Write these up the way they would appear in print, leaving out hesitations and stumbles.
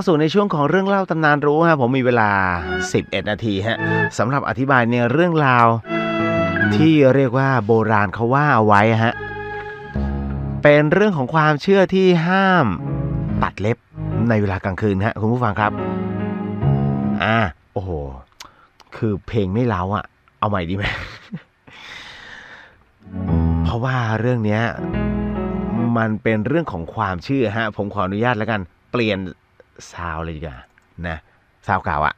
สู่ในช่วงของเรื่องเล่าตำนานรู้ฮะผมมีเวลา11นาทีฮะสำหรับอธิบายในเรื่องราวที่เรียกว่าโบราณเขาว่าเอาไว้ฮะเป็นเรื่องของความเชื่อที่ห้ามตัดเล็บในเวลากลางคืนฮะคุณผู้ฟังครับโอ้โหคือเพลงไม่เล้าอ่ะเอาใหม่ดีไหม เพราะว่าเรื่องนี้มันเป็นเรื่องของความเชื่อฮะผมขออนุญาตแล้วกันเปลี่ยนซาวเลยดีกว่านะซาวเก่าอะ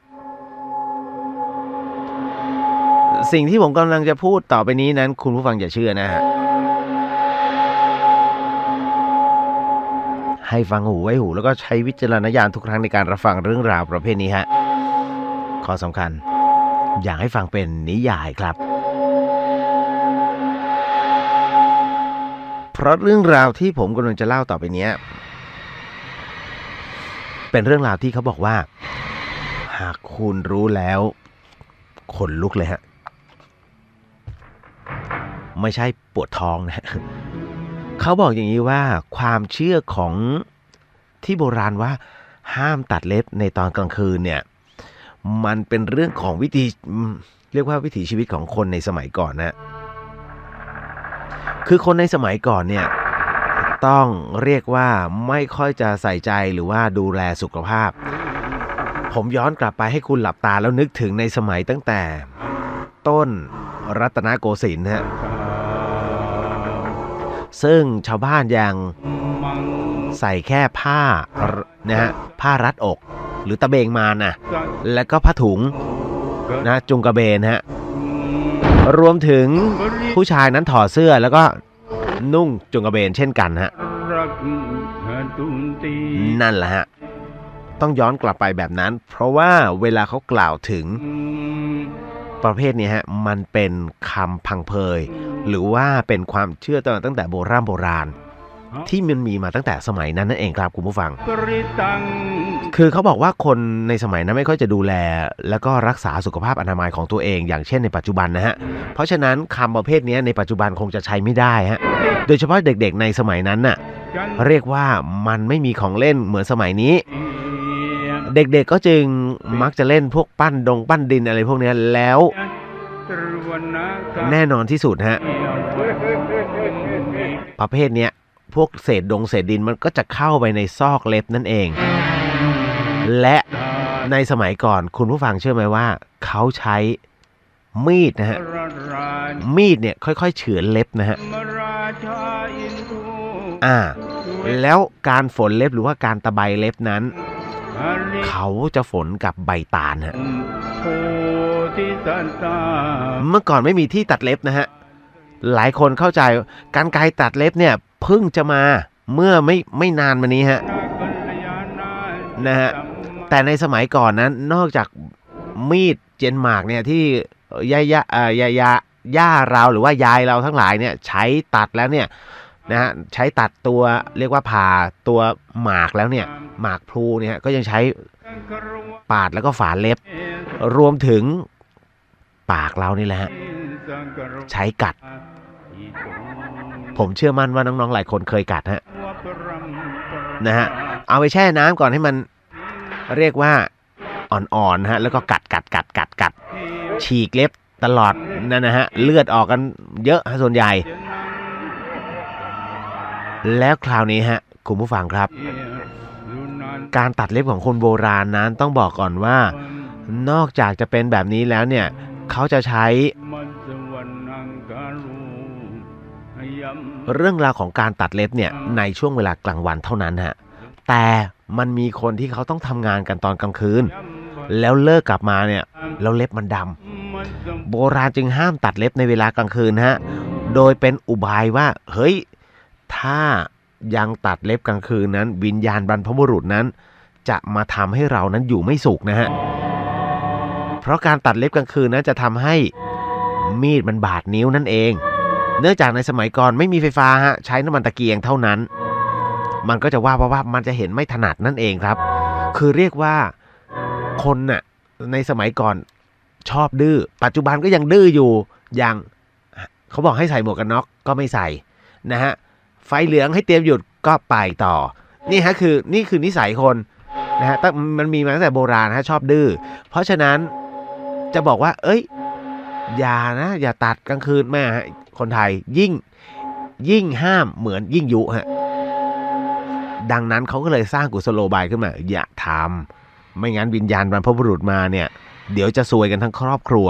สิ่งที่ผมกำลังจะพูดต่อไปนี้นั้นคุณผู้ฟังอย่าเชื่อนะฮะให้ฟังหูไว้หูแล้วก็ใช้วิจารณญาณทุกครั้งในการรับฟังเรื่องราวประเภทนี้ฮะข้อสำคัญอยากให้ฟังเป็นนิยายครับเพราะเรื่องราวที่ผมกำลังจะเล่าต่อไปนี้เป็นเรื่องราวที่เขาบอกว่าหากคุณรู้แล้วขนลุกเลยฮะไม่ใช่ปวดท้องนะเขาบอกอย่างนี้ว่าความเชื่อของที่โบราณว่าห้ามตัดเล็บในตอนกลางคืนเนี่ยมันเป็นเรื่องของวิถีเรียกว่าวิถีชีวิตของคนในสมัยก่อนนะคือคนในสมัยก่อนเนี่ยต้องเรียกว่าไม่ค่อยจะใส่ใจหรือว่าดูแลสุขภาพผมย้อนกลับไปให้คุณหลับตาแล้วนึกถึงในสมัยตั้งแต่ต้นรัตนโกสินทร์ฮะซึ่งชาวบ้านยังใส่แค่ผ้านะฮะผ้ารัดอกหรือตะเบงมานนะแล้วก็ผ้าถุงนะจุงกระเบนฮะรวมถึงผู้ชายนั้นถอดเสื้อแล้วก็นุ่งจุงกระเบนเช่นกันฮะนั่นแหละฮะต้องย้อนกลับไปแบบนั้นเพราะว่าเวลาเขากล่าวถึงประเภทนี้ฮะมันเป็นคำพังเพยหรือว่าเป็นความเชื่อตั้งแต่โบราณที่มันมีมาตั้งแต่สมัยนั้นนั่นเองครับคุณผู้ฟังคือเขาบอกว่าคนในสมัยนั้นไม่ค่อยจะดูแลแล้วก็รักษาสุขภาพอนามัยของตัวเองอย่างเช่นในปัจจุบันนะฮะเพราะฉะนั้นคำประเภทนี้ในปัจจุบันคงจะใช้ไม่ได้ฮะโดยเฉพาะเด็กๆในสมัยนั้นน่ะเรียกว่ามันไม่มีของเล่นเหมือนสมัยนี้เด็กๆก็จึงมักจะเล่นพวกปั้นดินอะไรพวกนี้แล้วแน่นอนที่สุดฮะประเภทเนี้ยพวกเศษดินมันก็จะเข้าไปในซอกเล็บนั่นเองและในสมัยก่อนคุณผู้ฟังเชื่อไหมว่าเขาใช้มีดนะฮะมีดเนี่ยค่อยๆเฉือนเล็บนะฮะแล้วการฝนเล็บหรือว่าการตะไบเล็บนั้นเขาจะฝนกับใบตาลฮะเมื่อก่อนไม่มีที่ตัดเล็บนะฮะหลายคนเข้าใจกรรไกรตัดเล็บเนี่ยเพิ่งจะมาเมื่อไม่นานมานี้ฮะนะฮะแต่ในสมัยก่อนนั้นนอกจากมีดเจนหมากเนี่ยที่ย่าเราหรือว่ายายเราทั้งหลายเนี่ยใช้ตัดแล้วเนี่ยนะฮะใช้ตัดตัวเรียกว่าผ่าตัวหมากแล้วเนี่ยหมากพลูเนี่ยก็ยังใช้ปาดแล้วก็ฝาเล็บรวมถึงปากเรานี่แหละฮะใช้กัดผมเชื่อมั่นว่าน้องๆหลายคนเคยกัดฮะนะฮะเอาไปแช่น้ำก่อนให้มันเรียกว่าอ่อนๆฮะแล้วก็กัดฉีกเล็บตลอดนั่นนะฮะเลือดออกกันเยอะส่วนใหญ่แล้วคราวนี้ฮะคุณผู้ฟังครับการตัดเล็บของคนโบราณนั้นต้องบอกก่อนว่านอกจากจะเป็นแบบนี้แล้วเนี่ยเขาจะใช้เรื่องราวของการตัดเล็บเนี่ยในช่วงเวลากลางวันเท่านั้นฮะแต่มันมีคนที่เขาต้องทำงานกันตอนกลางคืนแล้วเลิกกลับมาเนี่ยแล้วเล็บมันดำโบราณจึงห้ามตัดเล็บในเวลากลางคืนฮะโดยเป็นอุบายว่าเฮ้ยถ้ายังตัดเล็บกลางคืนนั้นวิญญาณบรรพบุรุษนั้นจะมาทำให้เรานั้นอยู่ไม่สุขนะฮะเพราะการตัดเล็บกลางคืนนั้นจะทำให้มีดมันบาดนิ้วนั่นเองเนื่องจากในสมัยก่อนไม่มีไฟฟ้าฮะใช้น้ำมันตะเกียงเท่านั้นมันก็จะว่ามันจะเห็นไม่ถนัดนั่นเองครับคือเรียกว่าคนน่ะในสมัยก่อนชอบดื้อปัจจุบันก็ยังดื้ออยู่อย่างเขาบอกให้ใส่หมวกกันน็อกก็ไม่ใส่นะฮะไฟเหลืองให้เตรียมหยุดก็ไปต่อนี่ฮะนี่คือนิสัยคน นะฮะมันมีมาตั้งแต่โบราณชอบดื้อเพราะฉะนั้นจะบอกว่าเอ้ยอย่าตัดกลางคืนแม่ฮะคนไทยยิ่งห้ามเหมือนยิ่งยุฮะดังนั้นเขาก็เลยสร้างกุศโลบายขึ้นมาอย่าทำไม่งั้นวิญญาณบรรพบุรุษมาเนี่ยเดี๋ยวจะซวยกันทั้งครอบครัว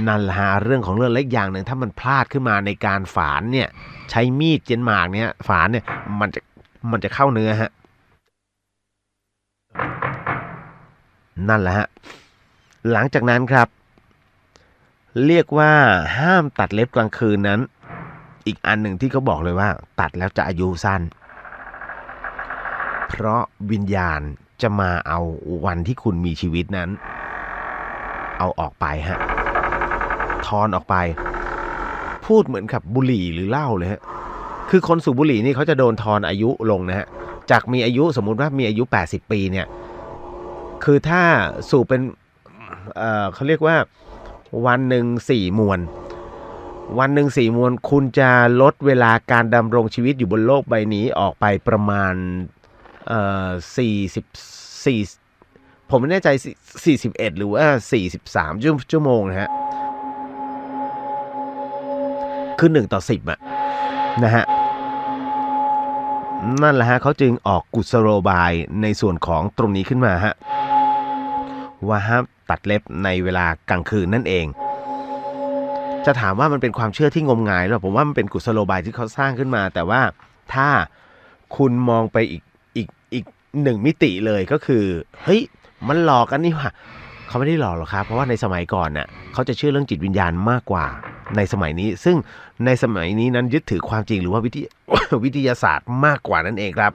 นั่นแหละเรื่องของเรื่องเล็กอย่างหนึ่งถ้ามันพลาดขึ้นมาในการฝานเนี่ยใช้มีดเจนหมากเนี่ยฝานเนี่ยมันจะเข้าเนื้อฮะนั่นแหละฮะหลังจากนั้นครับเรียกว่าห้ามตัดเล็บกลางคืนนั้นอีกอันหนึ่งที่เขาบอกเลยว่าตัดแล้วจะอายุสั้นเพราะวิญญาณจะมาเอาวันที่คุณมีชีวิตนั้นเอาออกไปฮะทอนออกไปพูดเหมือนกับบุหรี่หรือเหล้าเลยฮะคือคนสูบบุหรี่นี่เขาจะโดนทอนอายุลงนะฮะจากมีอายุสมมุติว่ามีอายุ80ปีเนี่ยคือถ้าสูบเป็นเขาเรียกว่าวันหนึ่ง4 มวนคุณจะลดเวลาการดำรงชีวิตอยู่บนโลกใบนี้ออกไปประมาณ44ผมไม่แน่ใจ41หรือว่า43ชั่วโมงนะฮะคือ1/10อะนะฮะนั่นแหละฮะเขาจึงออกกุศโลบายในส่วนของตรงนี้ขึ้นมาฮะว่าห้ามตัดเล็บในเวลากลางคืนนั่นเองจะถามว่ามันเป็นความเชื่อที่งมงายหรือเปล่าผมว่ามันเป็นกุศโลบายที่เขาสร้างขึ้นมาแต่ว่าถ้าคุณมองไปอีกหนึ่งมิติเลยก็คือเฮ้ยมันหลอกกันนี่ว่ะเขาไม่ได้หลอกหรอกครับเพราะว่าในสมัยก่อนน่ะเขาจะเชื่อเรื่องจิตวิญญาณมากกว่าในสมัยนี้ซึ่งในสมัยนี้นั้นยึดถือความจริงหรือว่าวิทยาศาสตร์มากกว่านั่นเองครับ